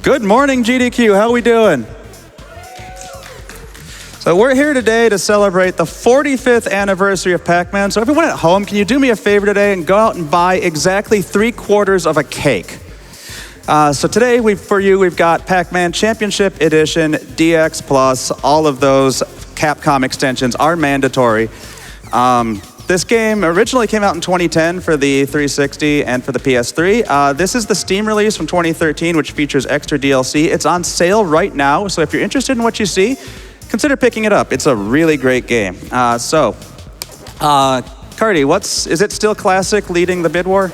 Good morning, GDQ. How we doing? So we're here today to celebrate the 45th anniversary of Pac-Man. So everyone at home, can you do me a favor today and go out and buy exactly 3/4 of a cake? So today, for you, we've got Pac-Man Championship Edition, DX Plus. All of those Capcom extensions are mandatory. This game originally came out in 2010 for the 360 and for the PS3. This is the Steam release from 2013, which features extra DLC. It's on sale right now, so if you're interested in what you see, consider picking it up. It's a really great game. Cardi, is it still Classic leading the bid war?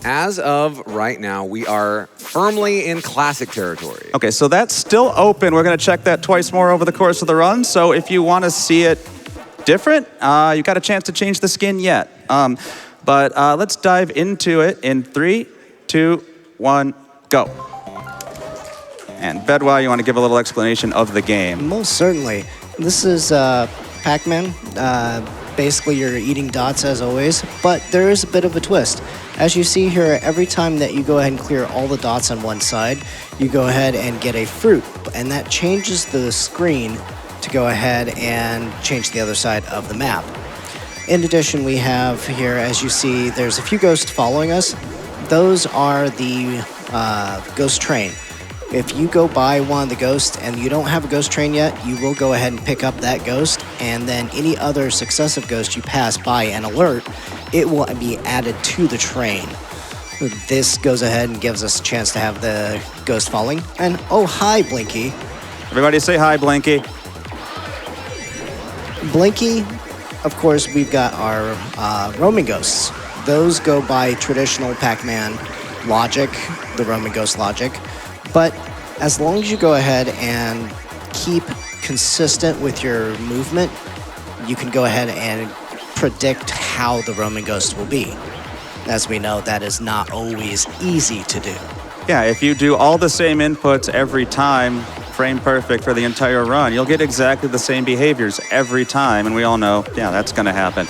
As of right now, we are firmly in Classic territory. Okay, so that's still open. We're going to check that twice more over the course of the run. So if you want to see it different, you've got a chance to change the skin yet. But let's dive into it in 3, 2, 1, go. And Bedwa, you want to give a little explanation of the game? Most certainly. This is Pac-Man. Basically, you're eating dots as always, but there is a bit of a twist. As you see here, every time that you go ahead and clear all the dots on one side, you go ahead and get a fruit, and that changes the screen to go ahead and change the other side of the map. In addition, we have here, as you see, there's a few ghosts following us. Those are the ghost train. If you go by one of the ghosts and you don't have a ghost train yet, you will go ahead and pick up that ghost, and then any other successive ghost you pass by and alert, it will be added to the train. This goes ahead and gives us a chance to have the ghost falling. And oh, hi, Blinky. Everybody say hi, Blinky. Blinky, of course, we've got our roaming ghosts. Those go by traditional Pac-Man logic, the roaming ghost logic. But as long as you go ahead and keep consistent with your movement, you can go ahead and predict how the roaming ghost will be. As we know, that is not always easy to do. Yeah, if you do all the same inputs every time, frame perfect for the entire run, you'll get exactly the same behaviors every time, and we all know, yeah, that's going to happen.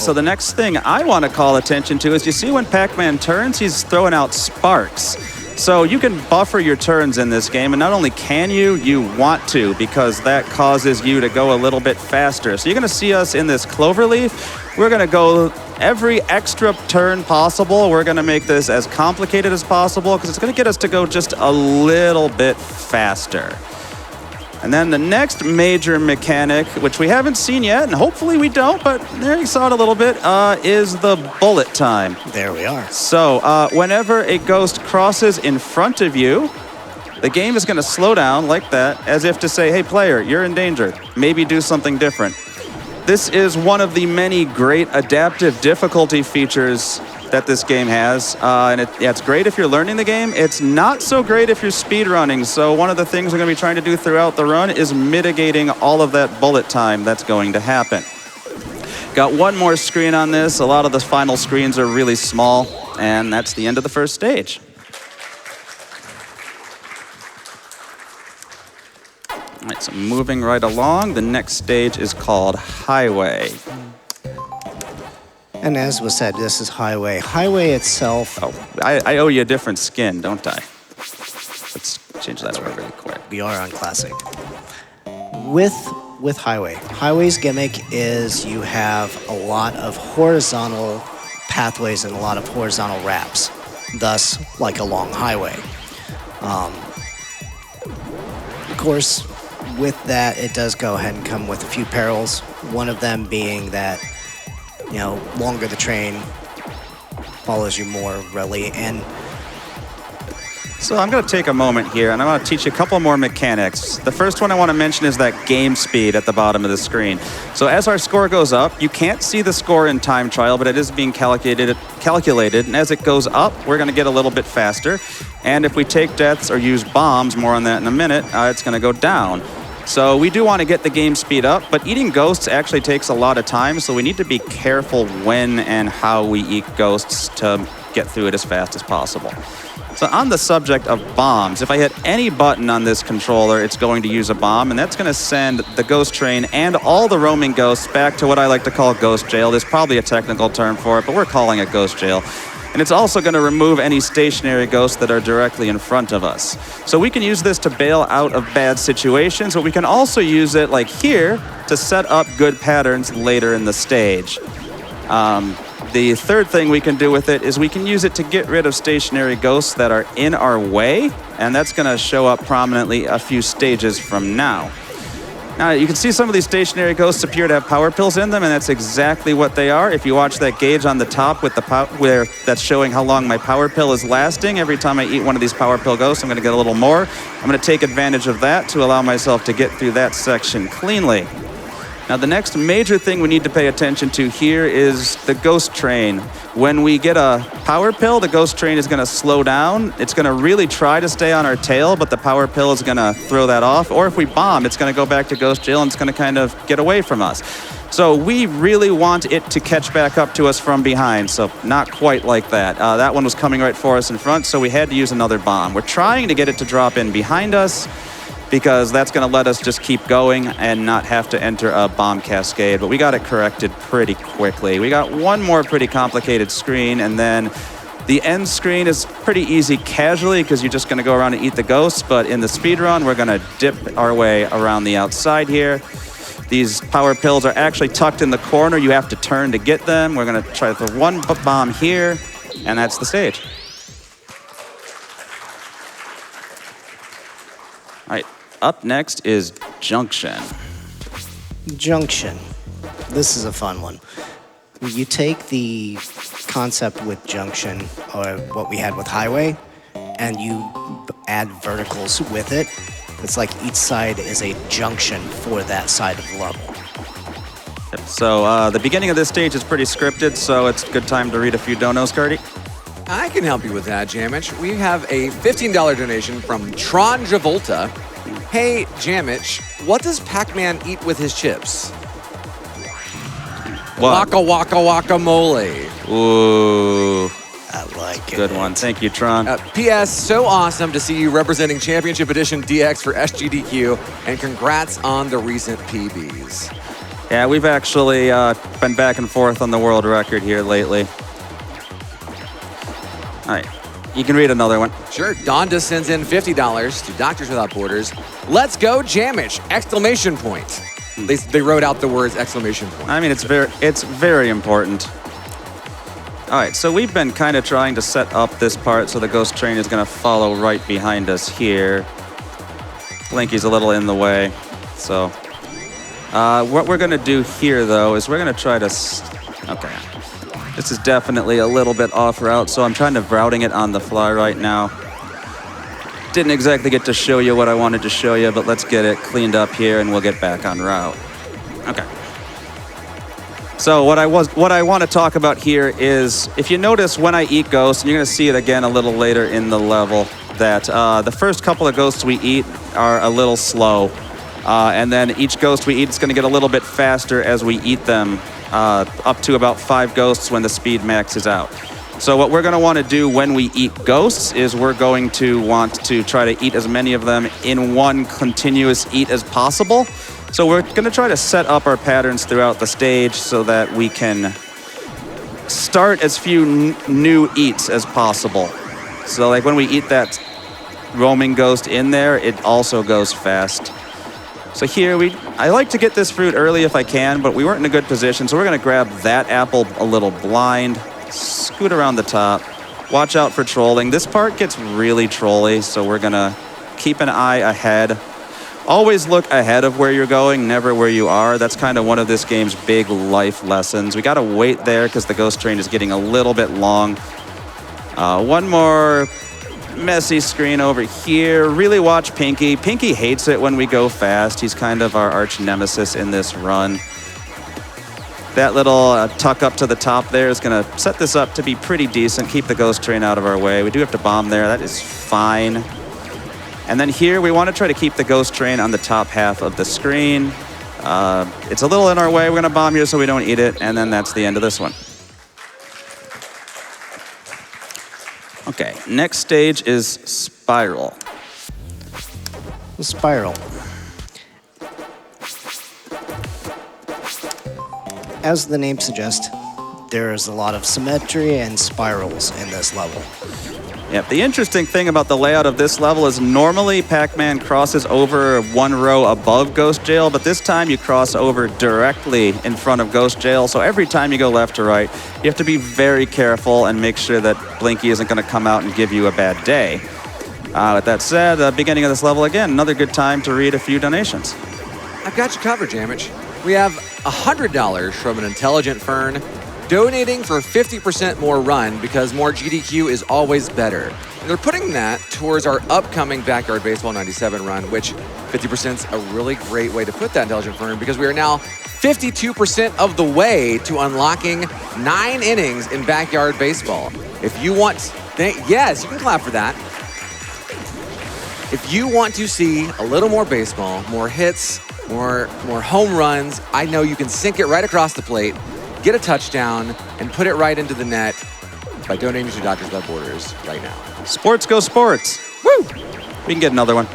So the next thing I want to call attention to is you see when Pac-Man turns, he's throwing out sparks. So you can buffer your turns in this game, and not only can you want to, because that causes you to go a little bit faster. So you're going to see us in this cloverleaf. We're going to go every extra turn possible. We're going to make this as complicated as possible because it's going to get us to go just a little bit faster. And then the next major mechanic, which we haven't seen yet, and hopefully we don't, but there you saw it a little bit, is the bullet time. There we are. So whenever a ghost crosses in front of you, the game is going to slow down like that, as if to say, hey, player, you're in danger. Maybe do something different. This is one of the many great adaptive difficulty features that this game has, and it's great if you're learning the game. It's not so great if you're speedrunning, so one of the things we're going to be trying to do throughout the run is mitigating all of that bullet time that's going to happen. Got one more screen on this. A lot of the final screens are really small, and that's the end of the first stage. All right, so moving right along, the next stage is called Highway. And as was said, this is Highway. Highway itself... Oh, I owe you a different skin, don't I? Let's change that over really quick. We are on Classic. With Highway. Highway's gimmick is you have a lot of horizontal pathways and a lot of horizontal wraps, thus like a long highway. Of course, with that, it does go ahead and come with a few perils. One of them being that, you know, longer the train follows you more really. And so I'm going to take a moment here, and I want to teach you a couple more mechanics. The first one I want to mention is that game speed at the bottom of the screen. So as our score goes up, you can't see the score in time trial, but it is being calculated, and as it goes up, we're going to get a little bit faster. And if we take deaths or use bombs, more on that in a minute, it's going to go down. So we do want to get the game speed up, but eating ghosts actually takes a lot of time, so we need to be careful when and how we eat ghosts to get through it as fast as possible. So on the subject of bombs, if I hit any button on this controller, it's going to use a bomb, and that's going to send the ghost train and all the roaming ghosts back to what I like to call ghost jail. There's probably a technical term for it, but we're calling it ghost jail. And it's also going to remove any stationary ghosts that are directly in front of us. So we can use this to bail out of bad situations, but we can also use it, like here, to set up good patterns later in the stage. The third thing we can do with it is we can use it to get rid of stationary ghosts that are in our way, and that's going to show up prominently a few stages from now. Now, you can see some of these stationary ghosts appear to have power pills in them, and that's exactly what they are. If you watch that gauge on the top with the where that's showing how long my power pill is lasting, every time I eat one of these power pill ghosts, I'm going to get a little more. I'm going to take advantage of that to allow myself to get through that section cleanly. Now, the next major thing we need to pay attention to here is the ghost train. When we get a power pill, the ghost train is going to slow down. It's going to really try to stay on our tail, but the power pill is going to throw that off. Or if we bomb, it's going to go back to ghost jail and it's going to kind of get away from us. So we really want it to catch back up to us from behind, so not quite like that. That one was coming right for us in front, so we had to use another bomb. We're trying to get it to drop in behind us, because that's going to let us just keep going and not have to enter a bomb cascade. But we got it corrected pretty quickly. We got one more pretty complicated screen, and then the end screen is pretty easy casually because you're just going to go around and eat the ghosts. But in the speed run, we're going to dip our way around the outside here. These power pills are actually tucked in the corner. You have to turn to get them. We're going to try the one bomb here, and that's the stage. All right. Up next is Junction. Junction. This is a fun one. You take the concept with Junction, or what we had with Highway, and you add verticals with it. It's like each side is a junction for that side of the level. So the beginning of this stage is pretty scripted, so it's a good time to read a few donos, Cardi. I can help you with that, Jammitch. We have a $15 donation from Tron Travolta. Hey, Jammitch, what does Pac-Man eat with his chips? What? Waka waka waka mole. Ooh. I like it. Good one. Thank you, Tron. P.S. So awesome to see you representing Championship Edition DX for SGDQ, and congrats on the recent PBs. Yeah, we've actually been back and forth on the world record here lately. All right. You can read another one. Sure. Donda sends in $50 to Doctors Without Borders. Let's go, Jammitch! Exclamation point. They wrote out the words exclamation point. I mean, it's very important. All right, so we've been kind of trying to set up this part so the ghost train is going to follow right behind us here. Blinky's a little in the way, so what we're going to do here, though, is we're going to try to... Okay. This is definitely a little bit off route, so I'm trying to routing it on the fly right now. Didn't exactly get to show you what I wanted to show you, but let's get it cleaned up here and we'll get back on route. Okay. So what I want to talk about here is, if you notice when I eat ghosts, and you're going to see it again a little later in the level, that the first couple of ghosts we eat are a little slow. And then each ghost we eat is going to get a little bit faster as we eat them, up to about 5 ghosts when the speed maxes out. So what we're going to want to do when we eat ghosts is we're going to want to try to eat as many of them in one continuous eat as possible. So we're going to try to set up our patterns throughout the stage so that we can start as few new eats as possible. So like when we eat that roaming ghost in there, it also goes fast. So here, I like to get this fruit early if I can, but we weren't in a good position, so we're going to grab that apple a little blind, scoot around the top, watch out for trolling. This part gets really trolly, so we're going to keep an eye ahead. Always look ahead of where you're going, never where you are. That's kind of one of this game's big life lessons. We got to wait there because the ghost train is getting a little bit long. One more messy screen over here. Really watch Pinky. Pinky hates it when we go fast. He's kind of our arch nemesis in this run. That little tuck up to the top there is going to set this up to be pretty decent. Keep the ghost train out of our way. We do have to bomb there. That is fine. And then here we want to try to keep the ghost train on the top half of the screen. It's a little in our way. We're going to bomb here so we don't eat it. And then that's the end of this one. Okay, next stage is Spiral. Spiral. As the name suggests, There is a lot of symmetry and spirals in this level. Yep, the interesting thing about the layout of this level is normally Pac-Man crosses over one row above Ghost Jail, but this time you cross over directly in front of Ghost Jail. So every time you go left to right, you have to be very careful and make sure that Blinky isn't going to come out and give you a bad day. With that said, the beginning of this level, again, another good time to read a few donations. I've got you covered, Jammitch. We have $100 from an Intelligent Fern, donating for 50% more run because more GDQ is always better. And they're putting that towards our upcoming Backyard Baseball 97 run, which 50% is a really great way to put that, Intelligent Fern, because we are now 52% of the way to unlocking 9 innings in Backyard Baseball. If you want, yes, you can clap for that. If you want to see a little more baseball, more hits, more home runs, I know you can sink it right across the plate, get a touchdown, and put it right into the net by donating to Doctors Without Borders right now. Sports go sports. Woo! We can get another one.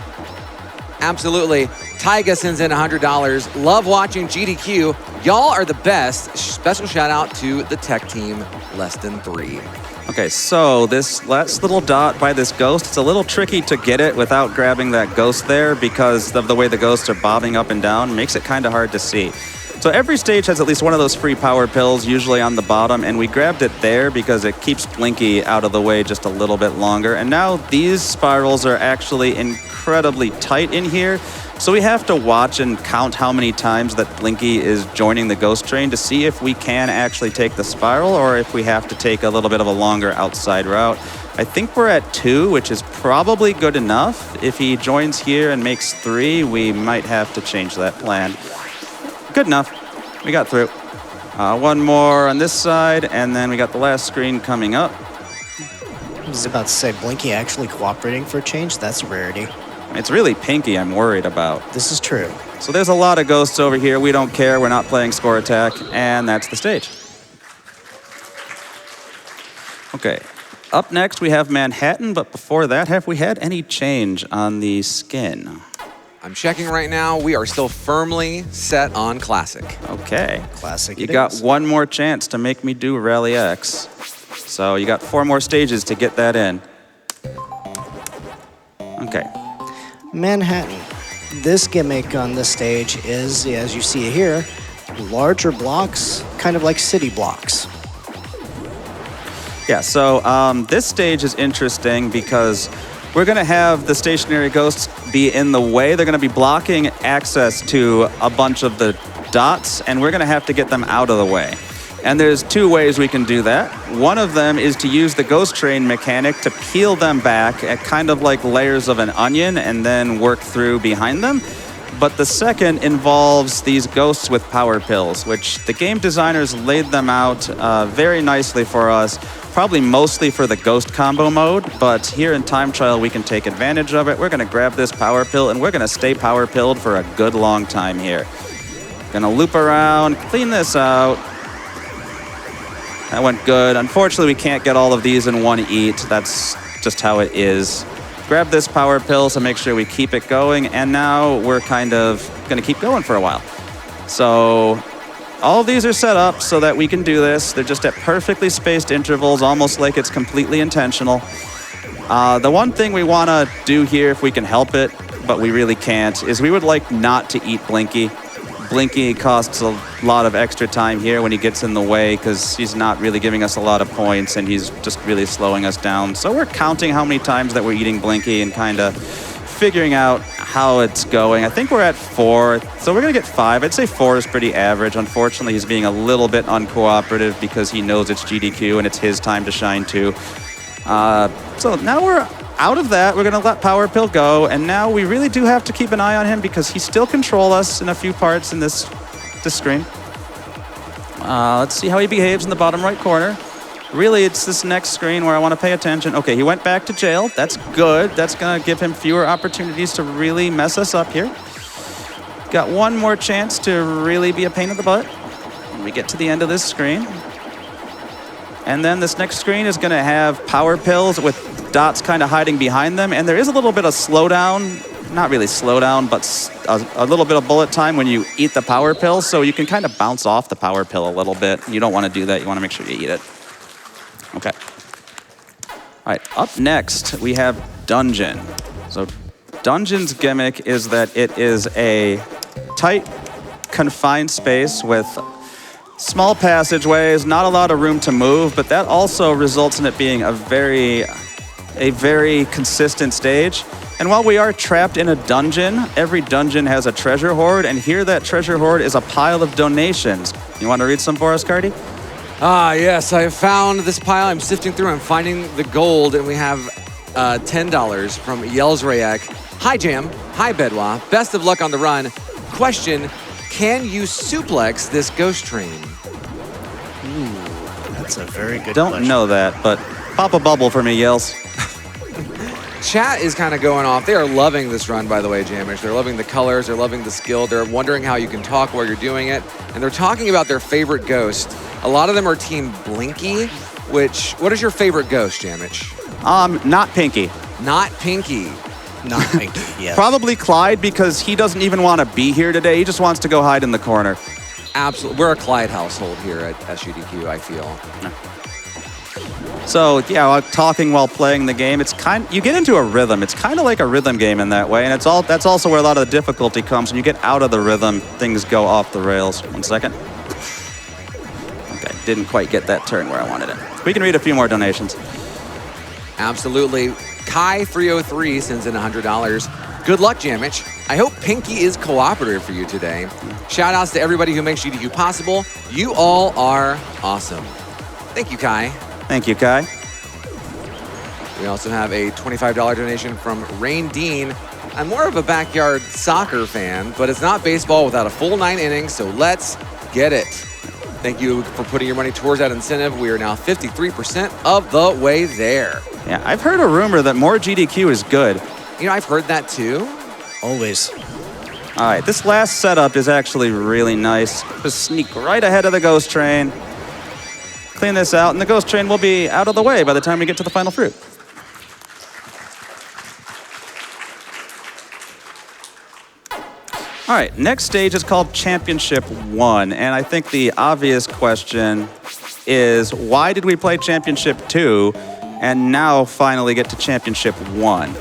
Absolutely. Tyga sends in $100. Love watching GDQ. Y'all are the best. Special shout out to the tech team, Less Than 3. Okay, so this last little dot by this ghost, it's a little tricky to get it without grabbing that ghost there because of the way the ghosts are bobbing up and down. Makes it kind of hard to see. So every stage has at least one of those free power pills, usually on the bottom, and we grabbed it there because it keeps Blinky out of the way just a little bit longer. And now these spirals are actually incredibly tight in here, so we have to watch and count how many times that Blinky is joining the ghost train to see if we can actually take the spiral or if we have to take a little bit of a longer outside route. I think we're at 2, which is probably good enough. If he joins here and makes 3, we might have to change that plan. Good enough. We got through. One more on this side, and then we got the last screen coming up. I was about to say, Blinky actually cooperating for a change? That's a rarity. It's really Pinky I'm worried about. This is true. So there's a lot of ghosts over here. We don't care. We're not playing score attack, and that's the stage. Okay. Up next, we have Manhattan, but before that, have we had any change on the skin? I'm checking right now. We are still firmly set on Classic. Okay. Classic. You got one more chance to make me do Rally X. So you got 4 more stages to get that in. Okay. Manhattan. This gimmick on this stage is, as you see here, larger blocks, kind of like city blocks. Yeah, so this stage is interesting because we're going to have the stationary ghosts be in the way. They're going to be blocking access to a bunch of the dots, and we're going to have to get them out of the way. And there's 2 ways we can do that. One of them is to use the ghost train mechanic to peel them back at kind of like layers of an onion and then work through behind them. But the second involves these ghosts with power pills, which the game designers laid them out very nicely for us, probably mostly for the ghost combo mode, but here in Time Trial we can take advantage of it. We're going to grab this power pill and we're going to stay power pilled for a good long time here. Going to loop around, clean this out. That went good. Unfortunately, we can't get all of these in one eat. That's just how it is. Grab this power pill to make sure we keep it going, and now we're kind of going to keep going for a while. So all of these are set up so that we can do this. They're just at perfectly spaced intervals, almost like it's completely intentional. The one thing we want to do here, if we can help it, but we really can't, is we would like not to eat Blinky. Blinky costs a lot of extra time here when he gets in the way because he's not really giving us a lot of points and he's just really slowing us down. So we're counting how many times that we're eating Blinky and kind of figuring out how it's going. I think we're at 4, so we're going to get 5. I'd say 4 is pretty average. Unfortunately, he's being a little bit uncooperative because he knows it's GDQ and it's his time to shine too. So now we're out of that. We're going to let Power Pill go, and now we really do have to keep an eye on him because he still controls us in a few parts in this screen. Let's see how he behaves in the bottom right corner. Really, it's this next screen where I want to pay attention. Okay, he went back to jail. That's good. That's going to give him fewer opportunities to really mess us up here. Got one more chance to really be a pain in the butt when we get to the end of this screen. And then this next screen is going to have power pills with dots kind of hiding behind them. And there is a little bit of slowdown, not really slowdown, but a little bit of bullet time when you eat the power pill, so you can kind of bounce off the power pill a little bit. You don't want to do that. You want to make sure you eat it. Okay. All right, up next, we have Dungeon. So Dungeon's gimmick is that it is a tight, confined space with small passageways, not a lot of room to move, but that also results in it being a very consistent stage. And while we are trapped in a dungeon, every dungeon has a treasure hoard, and here that treasure hoard is a pile of donations. You want to read some for us, Cardi? Ah, yes, I have found this pile. I'm sifting through, I'm finding the gold, and we have $10 from Yells Rayak. Hi, Jam. Hi, Bedwa. Best of luck on the run. Question, can you suplex this ghost train? Ooh, that's a very good Don't question. know that, but pop a bubble for me, Yells. Chat is kind of going off. They are loving this run, by the way, Jammitch. They're loving the colors. They're loving the skill. They're wondering how you can talk while you're doing it. And they're talking about their favorite ghost. A lot of them are Team Blinky, what is your favorite ghost, Jammitch? Not Pinky. Not Pinky. Not Pinky, yes. Probably Clyde, because he doesn't even want to be here today. He just wants to go hide in the corner. Absolutely. We're a Clyde household here at SUDQ, I feel. So yeah, talking while playing the game, you get into a rhythm. It's kind of like a rhythm game in that way, and that's also where a lot of the difficulty comes. When you get out of the rhythm, things go off the rails. 1 second. Okay, didn't quite get that turn where I wanted it. We can read a few more donations. Absolutely. Kai303 sends in $100. Good luck, Jammitch. I hope Pinky is cooperative for you today. Shout outs to everybody who makes GDQ possible. You all are awesome. Thank you, Kai. Thank you, Kai. We also have a $25 donation from Rain Dean. I'm more of a backyard soccer fan, but it's not baseball without a full 9 innings, so let's get it. Thank you for putting your money towards that incentive. We are now 53% of the way there. Yeah, I've heard a rumor that more GDQ is good. You know, I've heard that too. Always. All right, this last setup is actually really nice. Just sneak right ahead of the ghost train. Clean this out, and the ghost train will be out of the way by the time we get to the final fruit. All right, next stage is called Championship 1, and I think the obvious question is, why did we play Championship 2 and now finally get to Championship 1?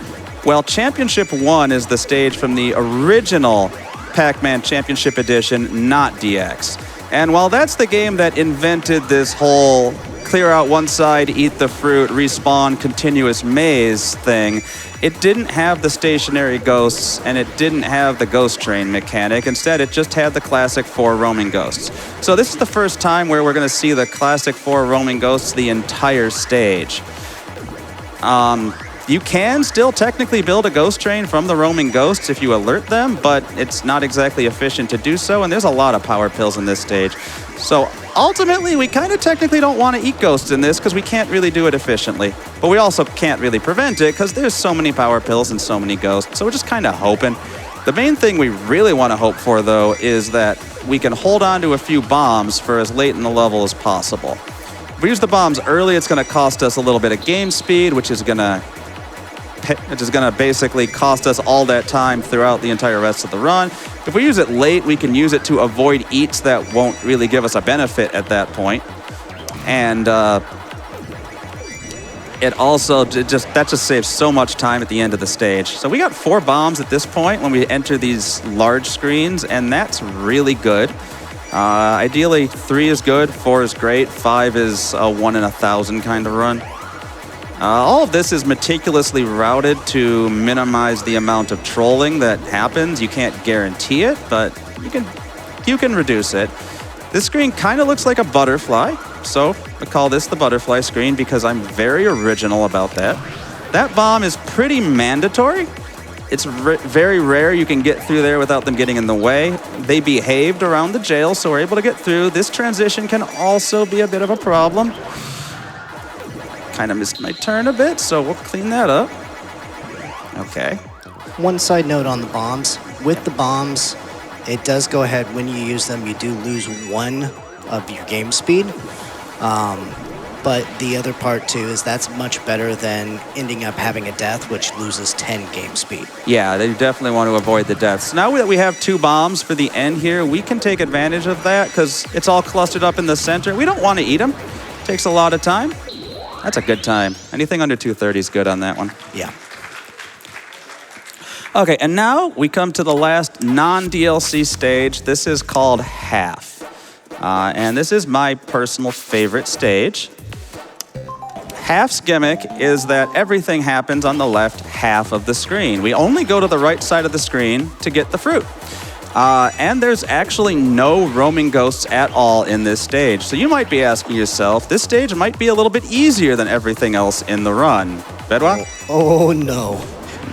Well, Championship 1 is the stage from the original Pac-Man Championship Edition, not DX. And while that's the game that invented this whole clear out one side, eat the fruit, respawn, continuous maze thing, it didn't have the stationary ghosts and it didn't have the ghost train mechanic. Instead, it just had the classic 4 roaming ghosts. So this is the first time where we're going to see the classic 4 roaming ghosts the entire stage. You can still technically build a ghost train from the roaming ghosts if you alert them, but it's not exactly efficient to do so, and there's a lot of power pills in this stage. So ultimately, we kind of technically don't want to eat ghosts in this because we can't really do it efficiently. But we also can't really prevent it because there's so many power pills and so many ghosts, so we're just kind of hoping. The main thing we really want to hope for, though, is that we can hold on to a few bombs for as late in the level as possible. If we use the bombs early, it's going to cost us a little bit of game speed, which is going to basically cost us all that time throughout the entire rest of the run. If we use it late, we can use it to avoid eats that won't really give us a benefit at that point. And it also just saves so much time at the end of the stage. So we got 4 bombs at this point when we enter these large screens, and that's really good. Ideally, 3 is good, 4 is great, 5 is a 1 in 1,000 kind of run. All of this is meticulously routed to minimize the amount of trolling that happens. You can't guarantee it, but you can reduce it. This screen kind of looks like a butterfly, so I call this the butterfly screen because I'm very original about that. That bomb is pretty mandatory. It's very rare you can get through there without them getting in the way. They behaved around the jail, so we're able to get through. This transition can also be a bit of a problem. Kind of missed my turn a bit, so we'll clean that up. Okay. One side note on the bombs. With the bombs, it does go ahead when you use them, you do lose 1 of your game speed. But the other part too is that's much better than ending up having a death, which loses 10 game speed. Yeah, they definitely want to avoid the deaths. Now that we have 2 bombs for the end here, we can take advantage of that because it's all clustered up in the center. We don't want to eat them. Takes a lot of time. That's a good time. Anything under 230 is good on that one. Yeah. Okay, and now we come to the last non-DLC stage. This is called Half. And this is my personal favorite stage. Half's gimmick is that everything happens on the left half of the screen. We only go to the right side of the screen to get the fruit. And there's actually no roaming ghosts at all in this stage. So you might be asking yourself, this stage might be a little bit easier than everything else in the run. Bedwa? Oh, no.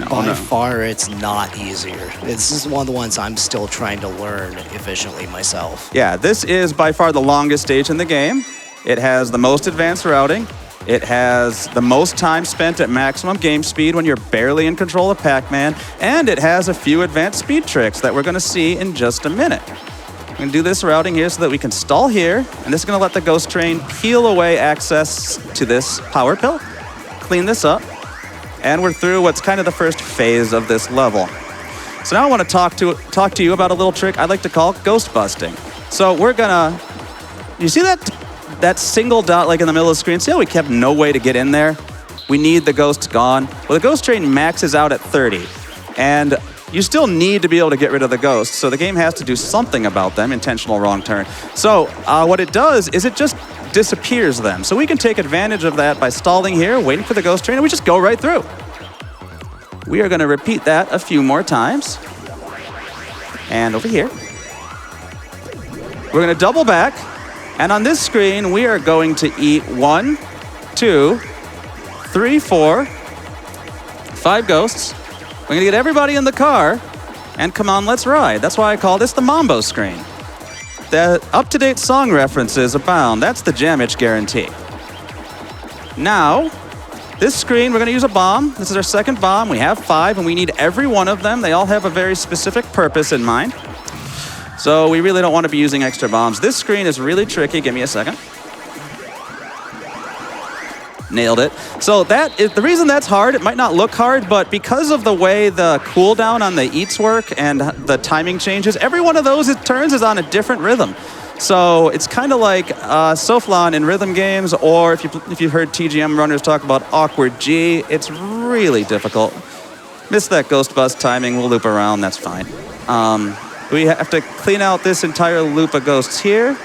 By no. far, it's not easier. This is one of the ones I'm still trying to learn efficiently myself. Yeah, this is by far the longest stage in the game. It has the most advanced routing. It has the most time spent at maximum game speed when you're barely in control of Pac-Man, and it has a few advanced speed tricks that we're going to see in just a minute. We're going to do this routing here so that we can stall here, and this is going to let the ghost train peel away access to this power pill, clean this up, and we're through what's kind of the first phase of this level. So now I want to talk to you about a little trick I like to call ghost busting. So we're going to, you see that single dot like in the middle of the screen? See how we kept no way to get in there? We need the ghosts gone. Well, the ghost train maxes out at 30. And you still need to be able to get rid of the ghosts. So the game has to do something about them, intentional wrong turn. So what it does is it just disappears them. So we can take advantage of that by stalling here, waiting for the ghost train, and we just go right through. We are going to repeat that a few more times. And over here. We're going to double back. And on this screen, we are going to eat 1, 2, 3, 4, 5 ghosts. We're going to get everybody in the car, and come on, let's ride. That's why I call this the Mambo screen. The up-to-date song references abound. That's the jammitch guarantee. Now, this screen, we're going to use a bomb. This is our second bomb. We have 5, and we need every one of them. They all have a very specific purpose in mind. So we really don't want to be using extra bombs. This screen is really tricky. Give me a second. Nailed it. So that is the reason that's hard. It might not look hard, but because of the way the cooldown on the eats work and the timing changes, every one of those turns is on a different rhythm. So it's kind of like Soflan in rhythm games, or if you've heard TGM runners talk about awkward G, it's really difficult. Miss that ghost bust timing, we'll loop around, that's fine. We have to clean out this entire loop of ghosts here.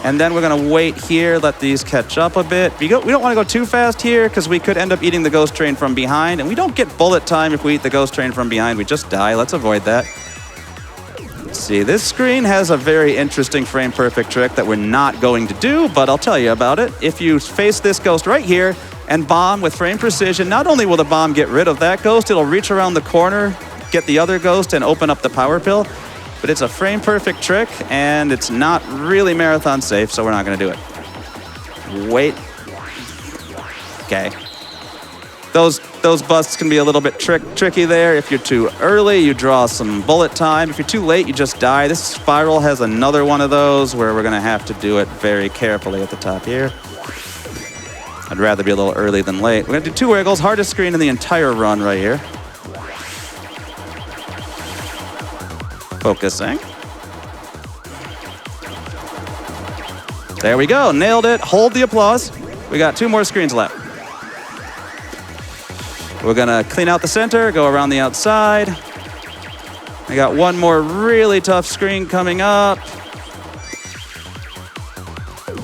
And then we're going to wait here, let these catch up a bit. We don't want to go too fast here because we could end up eating the ghost train from behind. And we don't get bullet time if we eat the ghost train from behind. We just die. Let's avoid that. Let's see. This screen has a very interesting frame perfect trick that we're not going to do, but I'll tell you about it. If you face this ghost right here and bomb with frame precision, not only will the bomb get rid of that ghost, it'll reach around the corner, get the other ghost, and open up the power pill. But it's a frame perfect trick, and it's not really marathon safe, so we're not going to do it. Wait. Okay. Those busts can be a little bit tricky there. If you're too early, you draw some bullet time. If you're too late, you just die. This spiral has another one of those where we're going to have to do it very carefully at the top here. I'd rather be a little early than late. We're going to do 2 wiggles, hardest screen in the entire run right here. Focusing. There we go, nailed it. Hold the applause. We got 2 more screens left. We're gonna clean out the center, go around the outside. We got 1 more really tough screen coming up.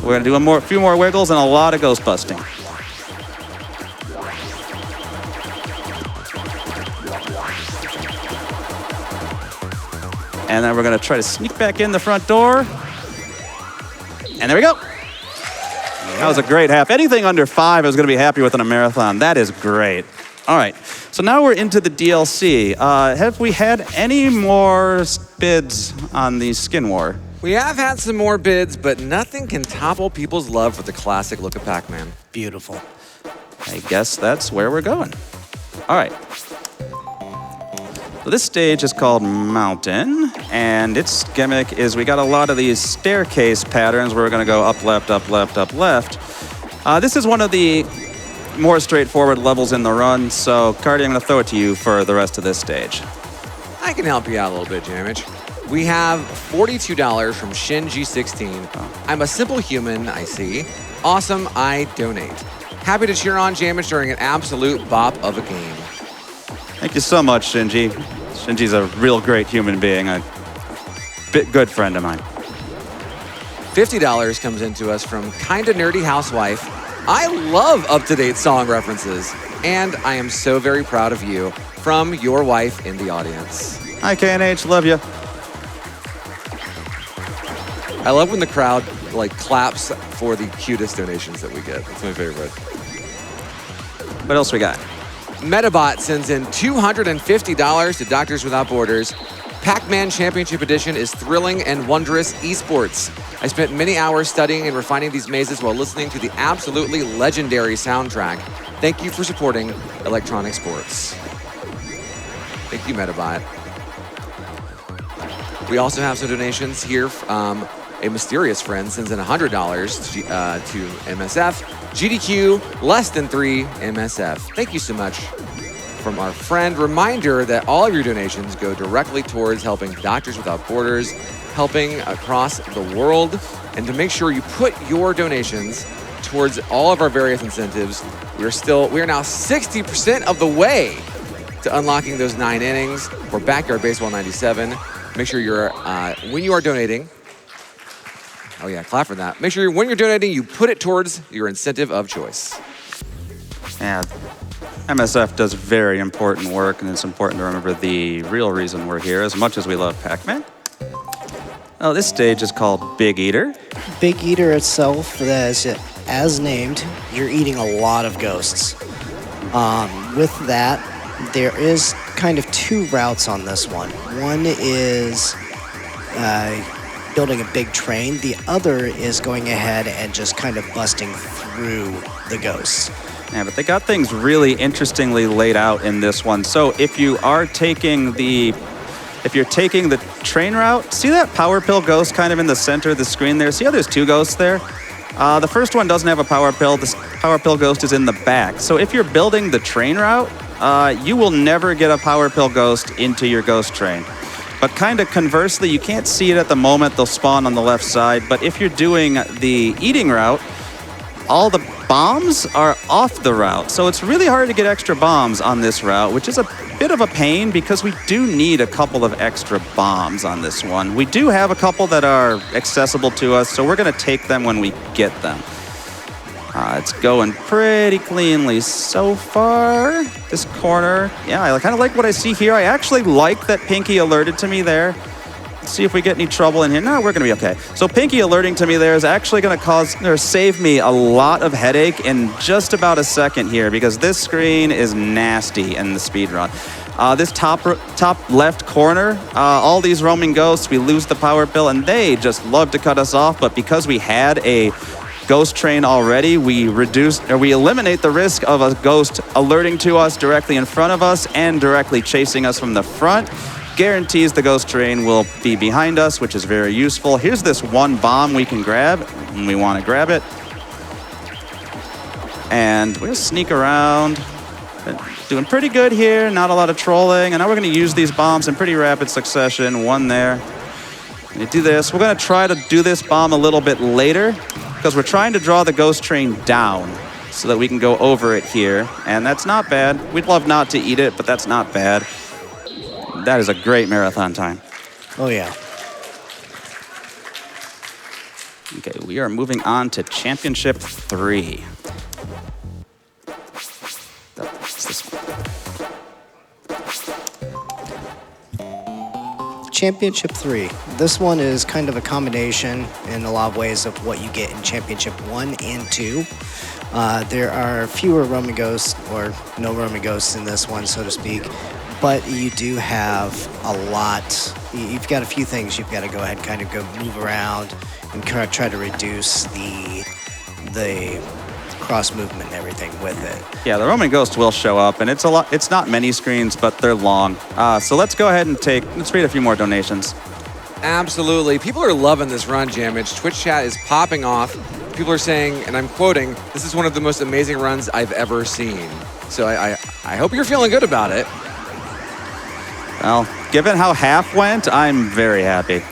We're gonna do a few more wiggles and a lot of ghost busting. And then we're going to try to sneak back in the front door. And there we go. That was a great half. Anything under 5 I was going to be happy with in a marathon. That is great. All right. So now we're into the DLC. Have we had any more bids on the Skin War? We have had some more bids, but nothing can topple people's love for the classic look of Pac-Man. Beautiful. I guess that's where we're going. All right. So this stage is called Mountain, and its gimmick is we got a lot of these staircase patterns where we're going to go up, left, up, left, up, left. This is one of the more straightforward levels in the run, so Cardi, I'm going to throw it to you for the rest of this stage. I can help you out a little bit, Jammitch. We have $42 from Shin-G16. I'm a simple human, I see. Awesome, I donate. Happy to cheer on Jammitch during an absolute bop of a game. Thank you so much, Shinji. Shinji's a real great human being, a good friend of mine. $50 comes into us from Kinda Nerdy Housewife. I love up-to-date song references, and I am so very proud of you, from your wife in the audience. Hi, KNH, love you. I love when the crowd claps for the cutest donations that we get. It's my favorite. What else we got? Metabot sends in $250 to Doctors Without Borders. Pac-Man Championship Edition is thrilling and wondrous esports. I spent many hours studying and refining these mazes while listening to the absolutely legendary soundtrack. Thank you for supporting electronic sports. Thank you, Metabot. We also have some donations here. A mysterious friend sends in $100 to MSF. GDQ, less than 3 MSF. Thank you so much from our friend. Reminder that all of your donations go directly towards helping Doctors Without Borders, helping across the world, and to make sure you put your donations towards all of our various incentives. We are now 60% of the way to unlocking those 9 innings for Backyard Baseball 97. Make sure you're, when you are donating, oh yeah, clap for that. Make sure when you're donating, you put it towards your incentive of choice. Yeah, MSF does very important work, and it's important to remember the real reason we're here, as much as we love Pac-Man. Oh, this stage is called Big Eater. Big Eater itself, as named, you're eating a lot of ghosts. With that, there is kind of 2 routes on this one. One is building a big train. The other is going ahead and just kind of busting through the ghosts. Yeah, but they got things really interestingly laid out in this one. So if you are taking the train route, see that power pill ghost kind of in the center of the screen there? See how there's 2 ghosts there? The first one doesn't have a power pill. This power pill ghost is in the back. So if you're building the train route, you will never get a power pill ghost into your ghost train. But kind of conversely, you can't see it at the moment. They'll spawn on the left side. But if you're doing the eating route, all the bombs are off the route. So it's really hard to get extra bombs on this route, which is a bit of a pain because we do need a couple of extra bombs on this one. We do have a couple that are accessible to us, so we're going to take them when we get them. It's going pretty cleanly so far. This corner, yeah, I kind of like what I see here. I actually like that Pinky alerted to me there. Let's see if we get any trouble in here. No, we're going to be okay. So Pinky alerting to me there is actually going to save me a lot of headache in just about a second here because this screen is nasty in the speed run. This top left corner, all these roaming ghosts, we lose the power pill, and they just love to cut us off. But because we had a ghost train already, we eliminate the risk of a ghost alerting to us directly in front of us and directly chasing us from the front. Guarantees the ghost train will be behind us, which is very useful. Here's this 1 bomb we can grab, and we want to grab it. And we'll sneak around. Doing pretty good here, not a lot of trolling. And now we're going to use these bombs in pretty rapid succession. 1 there. We do this. We're going to try to do this bomb a little bit later because we're trying to draw the ghost train down so that we can go over it here. And that's not bad. We'd love not to eat it, but that's not bad. That is a great marathon time. Oh, yeah. Okay, we are moving on to Championship 3. That's this one. Championship 3. This one is kind of a combination in a lot of ways of what you get in Championship 1 and 2. There are fewer roaming ghosts, or no roaming ghosts in this one, so to speak. But you do have a lot. You've got a few things you've got to go ahead and kind of move around and try to reduce the cross movement and everything with it. Yeah, the roaming ghost will show up, and it's a lot. It's not many screens, but they're long. So let's go ahead and let's read a few more donations. Absolutely. People are loving this run, Jammitch. Twitch chat is popping off. people are saying, and I'm quoting, this is one of the most amazing runs I've ever seen. So I hope you're feeling good about it. Well, given how half went, I'm very happy.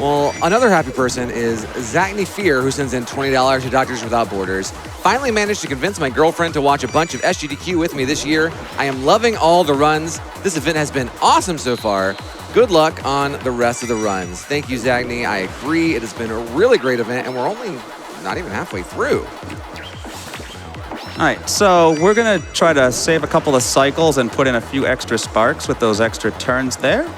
Well, another happy person is Zachny Fear, who sends in $20 to Doctors Without Borders. Finally managed to convince my girlfriend to watch a bunch of SGDQ with me this year. I am loving all the runs. This event has been awesome so far. Good luck on the rest of the runs. Thank you, Zachny. I agree. It has been a really great event, and we're only not even halfway through. All right, so we're gonna try to save a couple of cycles and put in a few extra sparks with those extra turns there.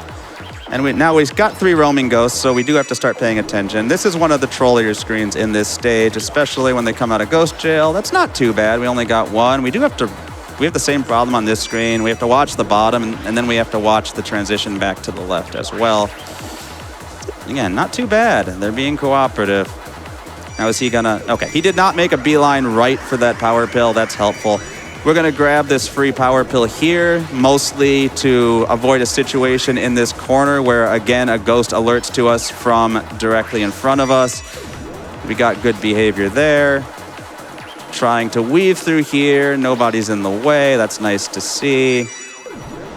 And now we've got 3 roaming ghosts, so we do have to start paying attention. This is one of the trollier screens in this stage, especially when they come out of ghost jail. That's not too bad. We only got 1. We have the same problem on this screen. We have to watch the bottom, and then we have to watch the transition back to the left as well. Again, not too bad. They're being cooperative. Now, is he gonna... Okay, he did not make a beeline right for that power pill. That's helpful. We're gonna grab this free power pill here, mostly to avoid a situation in this corner where, again, a ghost alerts to us from directly in front of us. We got good behavior there. Trying to weave through here. Nobody's in the way. That's nice to see.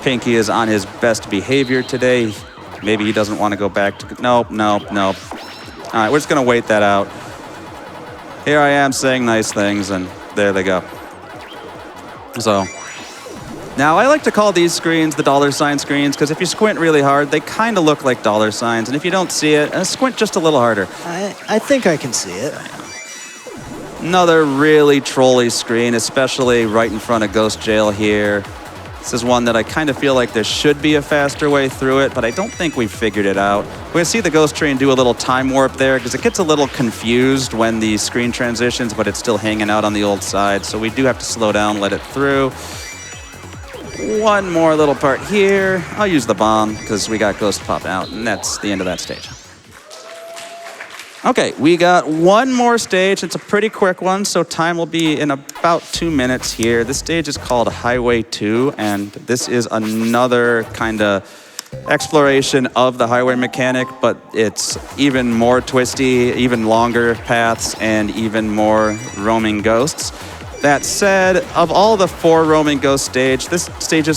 Pinky is on his best behavior today. Maybe he doesn't want to go back to... Nope. All right, we're just gonna wait that out. Here I am saying nice things, and there they go. So, now I like to call these screens the $ screens, because if you squint really hard, they kind of look like $signs, and if you don't see it, squint just a little harder. I think I can see it. Another really trolly screen, especially right in front of Ghost Jail here. This is one that I kind of feel like there should be a faster way through it, but I don't think we've figured it out. We're gonna see the Ghost Train do a little time warp there, because it gets a little confused when the screen transitions, but it's still hanging out on the old side, so we do have to slow down, let it through. One more little part here. I'll use the bomb, because we got Ghost pop out, and that's the end of that stage. Okay, we got one more stage. It's a pretty quick one, so time will be in about 2 minutes here. This stage is called Highway 2, and this is another kind of exploration of the highway mechanic, but it's even more twisty, even longer paths, and even more roaming ghosts. That said, of all the 4 roaming ghost stages,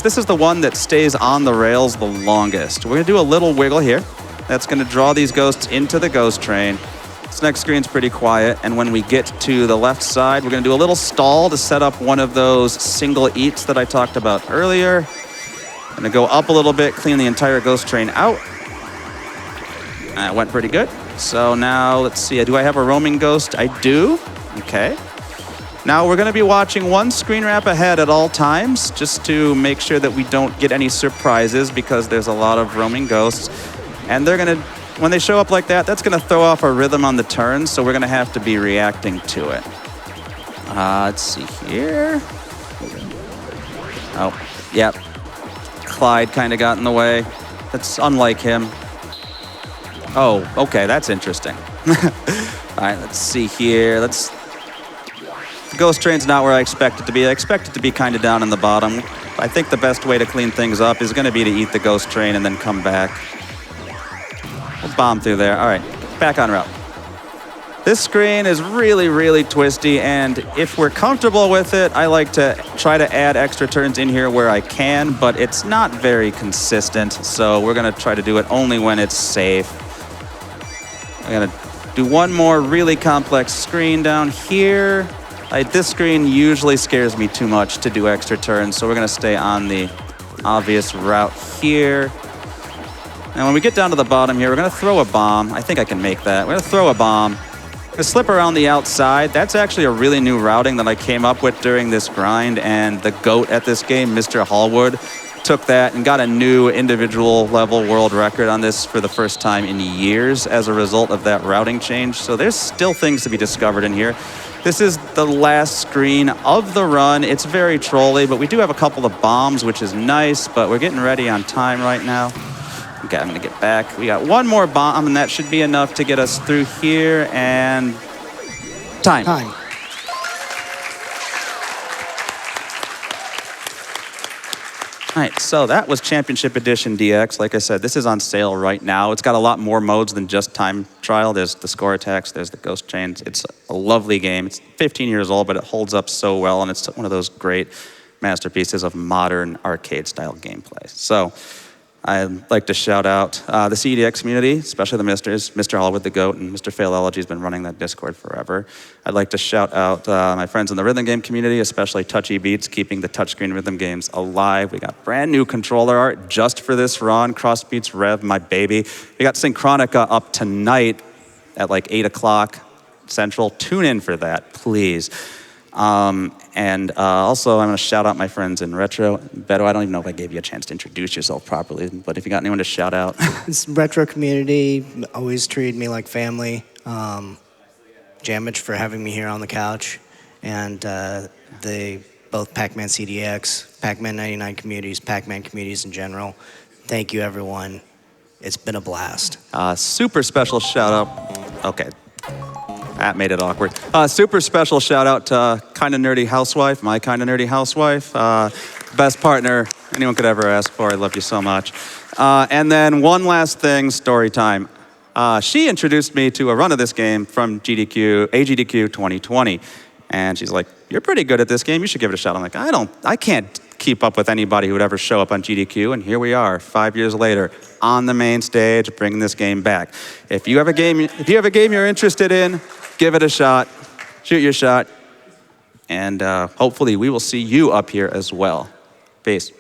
this is the one that stays on the rails the longest. We're gonna do a little wiggle here. That's gonna draw these ghosts into the ghost train. This next screen's pretty quiet, and when we get to the left side, we're gonna do a little stall to set up one of those single eats that I talked about earlier. Gonna go up a little bit, clean the entire ghost train out. That went pretty good. So now, let's see, do I have a roaming ghost? I do, okay. Now we're gonna be watching one screen wrap ahead at all times, just to make sure that we don't get any surprises, because there's a lot of roaming ghosts. And they're gonna, when they show up like that, that's gonna throw off our rhythm on the turns, so we're gonna have to be reacting to it. Let's see here. Oh, yep. Clyde kind of got in the way. That's unlike him. Oh, okay, that's interesting. All right, let's see here. The ghost train's not where I expect it to be. I expect it to be kind of down in the bottom. I think the best way to clean things up is gonna be to eat the ghost train and then come back. We'll bomb through there. All right, back on route. This screen is really, really twisty, and if we're comfortable with it, I like to try to add extra turns in here where I can, but it's not very consistent, so we're gonna try to do it only when it's safe. I'm gonna do one more really complex screen down here. This screen usually scares me too much to do extra turns, so we're gonna stay on the obvious route here. And when we get down to the bottom here, we're gonna throw a bomb. I think I can make that. We're gonna throw a bomb. We're gonna slip around the outside. That's actually a really new routing that I came up with during this grind, and the GOAT at this game, Mr. Hallwood, took that and got a new individual level world record on this for the first time in years as a result of that routing change. So there's still things to be discovered in here. This is the last screen of the run. It's very trolly, but we do have a couple of bombs, which is nice, but we're getting ready on time right now. Okay, I'm gonna get back. We got one more bomb, and that should be enough to get us through here, and time. All right, so that was Championship Edition DX. Like I said, this is on sale right now. It's got a lot more modes than just time trial. There's the score attacks, there's the ghost chains. It's a lovely game. It's 15 years old, but it holds up so well, and it's one of those great masterpieces of modern arcade-style gameplay. So I'd like to shout out the CDX community, especially the Misters, Mr. Hollywood the Goat, and Mr. Failology has been running that Discord forever. I'd like to shout out my friends in the rhythm game community, especially Touchy Beats, keeping the touchscreen rhythm games alive. We got brand new controller art just for this run, Crossbeats Rev, my baby. We got Synchronica up tonight at like 8 o'clock Central. Tune in for that, please. And also, I'm going to shout out my friends in Retro. Beto, I don't even know if I gave you a chance to introduce yourself properly, but if you got anyone to shout out. This retro community always treated me like family. Jammitch for having me here on the couch. And both Pac-Man CDX, Pac-Man 99 communities, Pac-Man communities in general. Thank you, everyone. It's been a blast. Super special shout out. Okay. That made it awkward. Super special shout out to Kinda Nerdy Housewife, my Kinda Nerdy Housewife. Best partner anyone could ever ask for. I love you so much. And then one last thing, story time. She introduced me to a run of this game from AGDQ 2020. And she's like, you're pretty good at this game. You should give it a shot. I'm like, I can't keep up with anybody who would ever show up on GDQ. And here we are, 5 years later, on the main stage, bringing this game back. If you have a game you're interested in, give it a shot, shoot your shot, and hopefully we will see you up here as well. Peace.